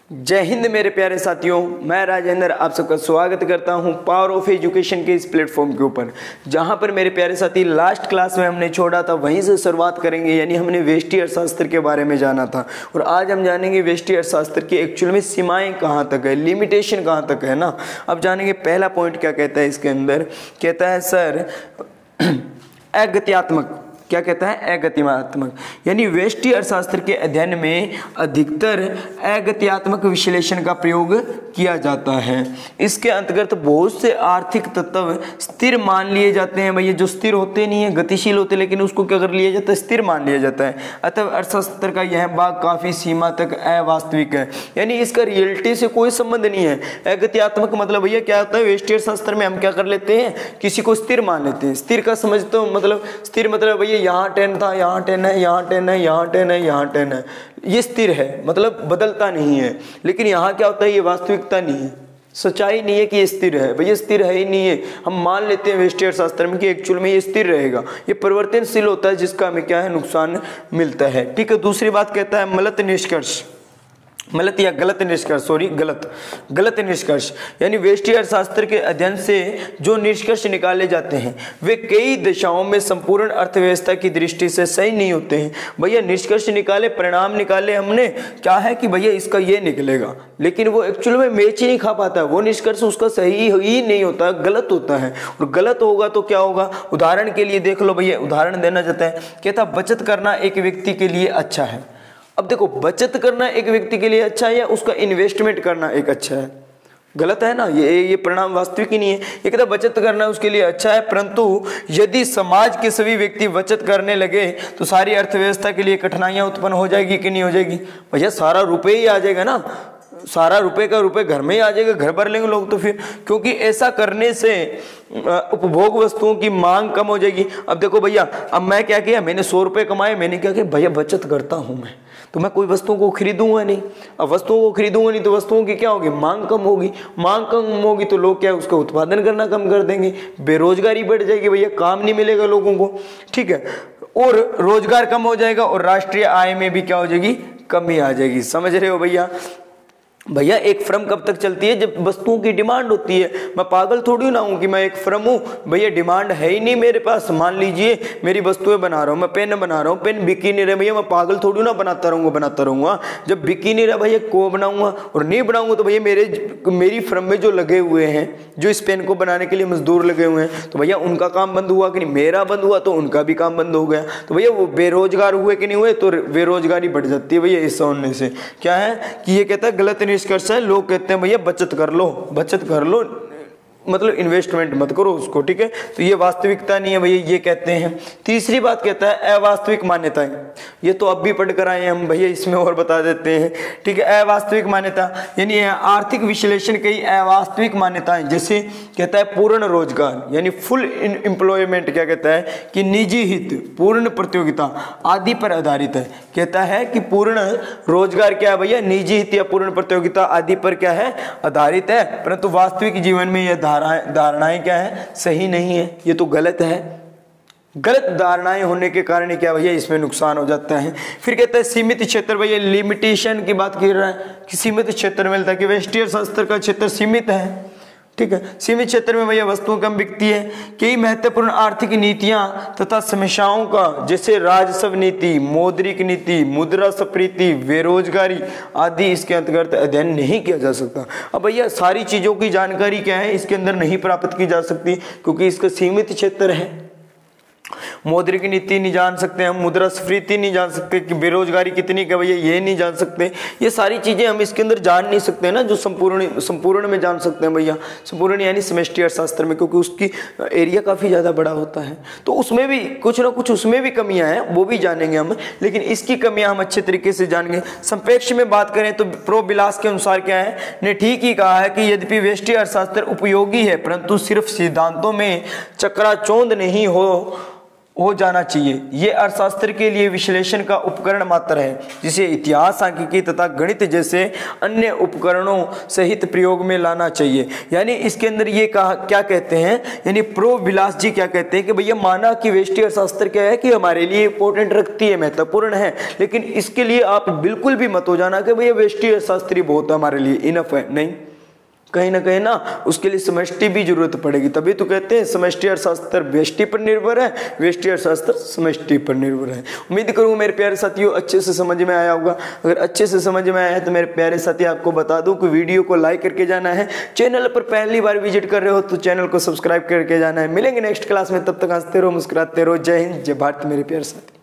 जय हिंद मेरे प्यारे साथियों, मैं राजेंद्र आप सबका स्वागत करता हूं पावर ऑफ एजुकेशन के इस प्लेटफॉर्म के ऊपर, जहां पर मेरे प्यारे साथी लास्ट क्लास में हमने छोड़ा था वहीं से शुरुआत करेंगे। यानी हमने व्यष्टि अर्थशास्त्र के बारे में जाना था और आज हम जानेंगे व्यष्टि अर्थशास्त्र की एक्चुअल में सीमाएं कहाँ तक है, लिमिटेशन कहाँ तक है ना। अब जानेंगे पहला पॉइंट क्या कहता है इसके अंदर। कहता है सर अगत्यात्मक, क्या कहता है अगत्यात्मक, यानी व्यष्टि अर्थशास्त्र के अध्ययन में अधिकतर अगत्यात्मक विश्लेषण का प्रयोग किया जाता है। इसके अंतर्गत बहुत से आर्थिक तत्व स्थिर मान लिए जाते हैं। भैया जो स्थिर होते नहीं है, गतिशील होते, लेकिन उसको क्या कर लिया जाता है, स्थिर मान लिया जाता है। अतः अर्थशास्त्र का यह भाग काफी सीमा तक अवास्तविक है, यानी इसका रियलिटी से कोई संबंध नहीं है। अगत्यात्मक मतलब भैया क्या होता है, व्यष्टि अर्थशास्त्र में हम क्या कर लेते हैं, किसी को स्थिर मान लेते हैं। स्थिर का समझते हो मतलब, स्थिर मतलब भैया यहाँ 10 था, यहाँ 10 है, यहाँ 10 है, यहाँ 10 है, यहाँ 10 है, ये स्थिर है, मतलब बदलता नहीं है। लेकिन यहाँ क्या होता है, ये वास्तविकता नहीं है, सच्चाई नहीं है कि ये स्थिर है। भैया स्थिर है ही नहीं है। हम मान लेते हैं व्यष्टि अर्थशास्त्र में कि एक्चुअल में ये स्थिर रहेगा, ये परिवर्तनशील होता है, जिसका हमें क्या है, नुकसान मिलता है। ठीक है। दूसरी बात कहता है मलत निष्कर्ष, मलत या गलत निष्कर्ष, सॉरी गलत निष्कर्ष, यानी व्यष्टि अर्थशास्त्र के अध्ययन से जो निष्कर्ष निकाले जाते हैं वे कई दिशाओं में संपूर्ण अर्थव्यवस्था की दृष्टि से सही नहीं होते हैं। भैया निष्कर्ष निकाले, परिणाम निकाले हमने, क्या है कि भैया इसका ये निकलेगा, लेकिन वो एक्चुअल में मैच ही नहीं खा पाता है, वो निष्कर्ष उसका सही ही नहीं होता, गलत होता है। और गलत होगा तो क्या होगा, उदाहरण के लिए देख लो भैया, उदाहरण देना चाहता है, कहता बचत करना एक व्यक्ति के लिए अच्छा है। अब देखो, बचत करना एक व्यक्ति के लिए अच्छा है या उसका इन्वेस्टमेंट करना एक अच्छा है, गलत है ना। ये परिणाम वास्तविक ही नहीं है। ये कहता बचत करना उसके लिए अच्छा है, परंतु यदि समाज के सभी व्यक्ति बचत करने लगे तो सारी अर्थव्यवस्था के लिए कठिनाइयां उत्पन्न हो जाएगी कि नहीं हो जाएगी। भैया सारा रुपये ही आ जाएगा ना, सारा रुपए का रुपए घर में ही आ जाएगा, घर भर लेंगे लोग तो फिर, क्योंकि ऐसा करने से उपभोग वस्तुओं की मांग कम हो जाएगी। अब देखो भैया, अब मैं क्या किया, मैंने 100 रुपये कमाए, मैंने क्या किया, भैया बचत करता हूं मैं, तो मैं कोई वस्तुओं को खरीदूंगा नहीं। अब वस्तुओं को खरीदूंगा नहीं तो वस्तुओं की क्या होगी, मांग कम होगी। मांग कम होगी तो लोग क्या है, उसका उत्पादन करना कम कर देंगे, बेरोजगारी बढ़ जाएगी, भैया काम नहीं मिलेगा लोगों को। ठीक है। और रोजगार कम हो जाएगा और राष्ट्रीय आय में भी क्या हो जाएगी, कमी आ जाएगी। समझ रहे हो भैया। भैया एक फर्म कब तक चलती है, जब वस्तुओं की डिमांड होती है। मैं पागल थोड़ी ना हूँ कि मैं एक फर्म हूँ, भैया डिमांड है ही नहीं मेरे पास। मान लीजिए मेरी वस्तुएं बना रहा हूँ, मैं पेन बना रहा हूँ, पेन बिकी नहीं रहे, भैया मैं पागल थोड़ी ना बनाता रहूँगा। जब बिकी नहीं रहा भैया को बनाऊंगा, और नहीं बनाऊंगा तो भैया मेरी फर्म में जो लगे हुए हैं, जो इस पेन को बनाने के लिए मजदूर लगे हुए हैं, तो भैया उनका काम बंद हुआ कि नहीं, मेरा बंद हुआ तो उनका भी काम बंद हो गया। तो भैया वो बेरोजगार हुए कि नहीं हुए, तो बेरोजगारी बढ़ जाती है भैया ऐसा होने से। क्या है कि ये कहता है गलत निष्कर्ष है। लोग कहते हैं भैया बचत कर लो, मतलब इन्वेस्टमेंट मत करो उसको। ठीक है। तो ये वास्तविकता नहीं है भैया, ये कहते हैं। तीसरी बात कहता है अवास्तविक मान्यताएं। ये तो अब भी पढ़ कर आए हैं हम भैया, इसमें और बता देते हैं। ठीक है। अवास्तविक मान्यता यानी आर्थिक विश्लेषण की अवास्तविक मान्यताएं, जैसे कहता है पूर्ण रोजगार यानी फुल एम्प्लॉयमेंट, क्या कहता है कि निजी हित, पूर्ण प्रतियोगिता आदि पर आधारित है। कहता है कि पूर्ण रोजगार क्या है भैया, निजी हित या पूर्ण प्रतियोगिता आदि पर क्या है, आधारित है, परंतु वास्तविक जीवन में यह धारणाएं क्या है, सही नहीं है। ये तो गलत है। गलत धारणाएं होने के कारण क्या भैया, इसमें नुकसान हो जाता है। फिर कहता है सीमित क्षेत्र, भैया लिमिटेशन की बात कर रहा है कि सीमित क्षेत्र मिलता है, कि व्यष्टि अर्थशास्त्र का क्षेत्र सीमित है। ठीक है। सीमित क्षेत्र में भैया वस्तुएं कम बिकती है। कई महत्वपूर्ण आर्थिक नीतियां तथा समस्याओं का, जैसे राजस्व नीति, मौद्रिक नीति, मुद्रास्फीति, बेरोजगारी आदि इसके अंतर्गत अध्ययन नहीं किया जा सकता। अब भैया सारी चीजों की जानकारी क्या है, इसके अंदर नहीं प्राप्त की जा सकती, क्योंकि इसका सीमित क्षेत्र है। मौद्रिक नीति नहीं जान सकते हम, मुद्रास्फीति नहीं जान सकते, कि बेरोजगारी कितनी का भैया ये नहीं जान सकते। ये सारी चीजें हम इसके अंदर जान नहीं सकते ना, जो संपूर्ण में जान सकते हैं भैया। संपूर्ण यानी समष्टि अर्थशास्त्र में, क्योंकि उसकी एरिया काफी ज्यादा बड़ा होता है, तो उसमें भी कुछ ना कुछ उसमें भी कमियां हैं, वो भी जानेंगे हम, लेकिन इसकी कमियां हम अच्छे तरीके से जानेंगे। संक्षेप में बात करें तो प्रो बिलास के अनुसार क्या है, ने ठीक ही कहा है कि यद्यपि व्यष्टि अर्थशास्त्र उपयोगी है, परंतु सिर्फ सिद्धांतों में चकराचौंध नहीं हो हो जाना चाहिए। ये अर्थशास्त्र के लिए विश्लेषण का उपकरण मात्र है, जिसे इतिहास, सांख्यिकी तथा गणित जैसे अन्य उपकरणों सहित प्रयोग में लाना चाहिए। यानी इसके अंदर ये कहा क्या कहते हैं, यानी प्रो विलास जी क्या कहते हैं कि भैया माना कि व्यष्टि अर्थशास्त्र क्या है कि हमारे लिए इंपॉर्टेंट रखती है, महत्वपूर्ण है, लेकिन इसके लिए आप बिल्कुल भी मत हो जाना कि भैया व्यष्टि अर्थशास्त्री बहुत हमारे लिए इनफ है। नहीं, कहीं ना कहीं ना उसके लिए समष्टि भी जरूरत पड़ेगी। तभी तो कहते हैं समष्टि अर्थशास्त्र व्यष्टि पर निर्भर है, व्यष्टि अर्थशास्त्र समष्टि पर निर्भर है। उम्मीद करूंगा मेरे प्यारे साथियों अच्छे से समझ में आया होगा। अगर अच्छे से समझ में आया है तो मेरे प्यारे साथी आपको बता दूं कि वीडियो को लाइक करके जाना है, चैनल पर पहली बार विजिट कर रहे हो तो चैनल को सब्सक्राइब करके जाना है। मिलेंगे नेक्स्ट क्लास में, तब तक हंसते रहो, मुस्कुराते रहो। जय हिंद, जय भारत मेरे प्यारे साथी।